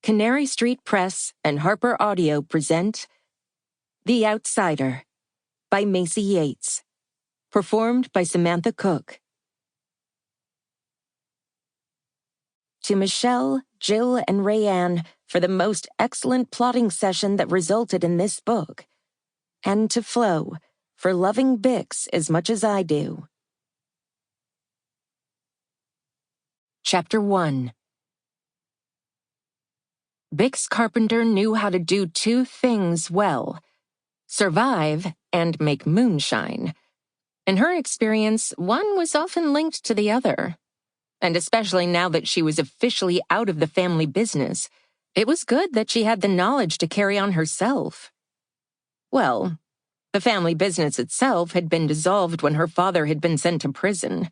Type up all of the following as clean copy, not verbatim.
Canary Street Press and HarlequinAudio present The Outsider by Maisey Yates, performed by Samantha Cook. To Michelle, Jill, and Rayanne for the most excellent plotting session that resulted in this book, and to Flo for loving Bix as much as I do. Chapter 1. Bix Carpenter knew how to do two things well: survive and make moonshine. In her experience, one was often linked to the other. And especially now that she was officially out of the family business, it was good that she had the knowledge to carry on herself. Well, the family business itself had been dissolved when her father had been sent to prison.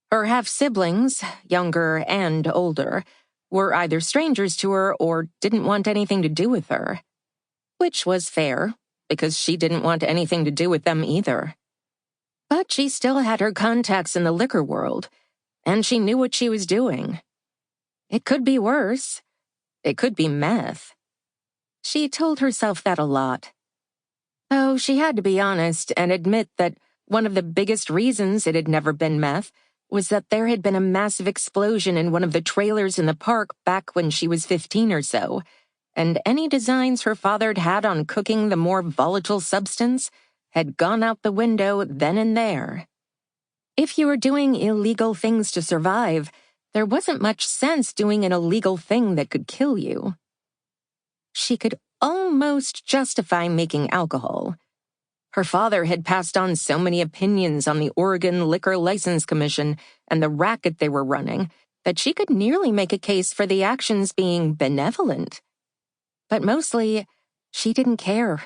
Her half-siblings, younger and older, were either strangers to her or didn't want anything to do with her. Which was fair, because she didn't want anything to do with them either. But she still had her contacts in the liquor world, and she knew what she was doing. It could be worse. It could be meth. She told herself that a lot. Though she had to be honest and admit that one of the biggest reasons it had never been meth was that there had been a massive explosion in one of the trailers in the park back when she was 15 or so, and any designs her father had on cooking the more volatile substance had gone out the window then and there. If you were doing illegal things to survive, there wasn't much sense doing an illegal thing that could kill you. She could almost justify making alcohol. Her father had passed on so many opinions on the Oregon Liquor License Commission and the racket they were running that she could nearly make a case for the actions being benevolent. But mostly, she didn't care.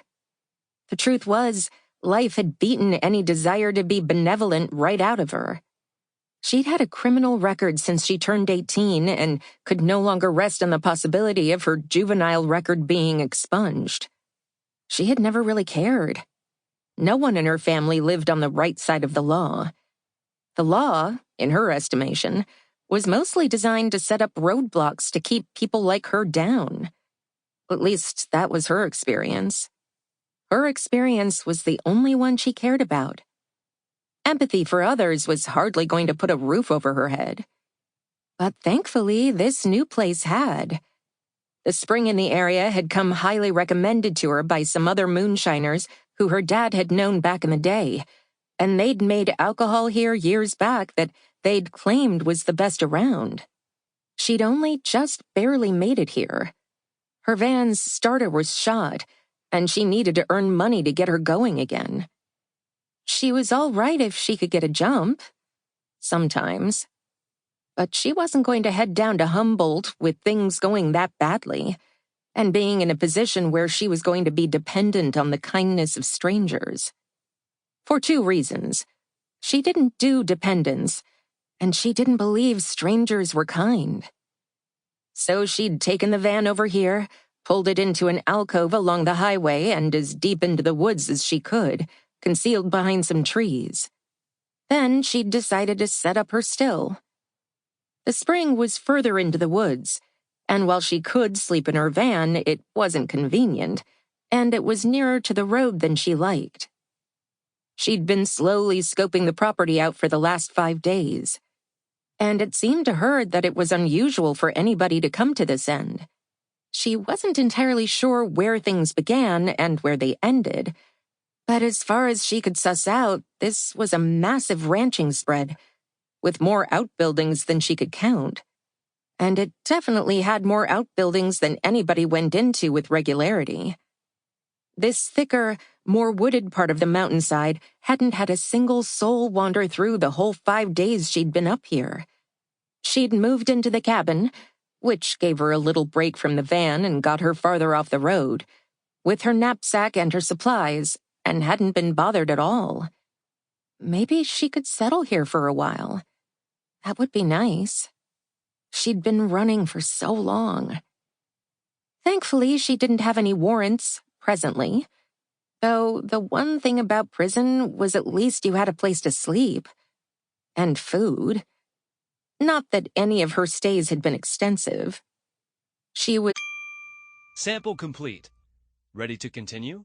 The truth was, life had beaten any desire to be benevolent right out of her. She'd had a criminal record since she turned 18 and could no longer rest on the possibility of her juvenile record being expunged. She had never really cared. No one in her family lived on the right side of the law. The law, in her estimation, was mostly designed to set up roadblocks to keep people like her down. At least that was her experience. Her experience was the only one she cared about. Empathy for others was hardly going to put a roof over her head. But thankfully, this new place had. The spring in the area had come highly recommended to her by some other moonshiners who her dad had known back in the day, and they'd made alcohol here years back that they'd claimed was the best around. She'd only just barely made it here. Her van's starter was shot, and she needed to earn money to get her going again. She was all right if she could get a jump. Sometimes. But she wasn't going to head down to Humboldt with things going that badly, and being in a position where she was going to be dependent on the kindness of strangers. For two reasons. She didn't do dependence, and she didn't believe strangers were kind. So she'd taken the van over here, pulled it into an alcove along the highway and as deep into the woods as she could, concealed behind some trees. Then she'd decided to set up her still. The spring was further into the woods, and while she could sleep in her van, it wasn't convenient, and it was nearer to the road than she liked. She'd been slowly scoping the property out for the last 5 days, and it seemed to her that it was unusual for anybody to come to this end. She wasn't entirely sure where things began and where they ended, but as far as she could suss out, this was a massive ranching spread, with more outbuildings than she could count. And it definitely had more outbuildings than anybody went into with regularity. This thicker, more wooded part of the mountainside hadn't had a single soul wander through the whole 5 days she'd been up here. She'd moved into the cabin, which gave her a little break from the van and got her farther off the road, with her knapsack and her supplies, and hadn't been bothered at all. Maybe she could settle here for a while. That would be nice. She'd been running for so long. Thankfully, she didn't have any warrants, presently. Though the one thing about prison was at least you had a place to sleep. And food. Not that any of her stays had been extensive. She was Sample complete. Ready to continue?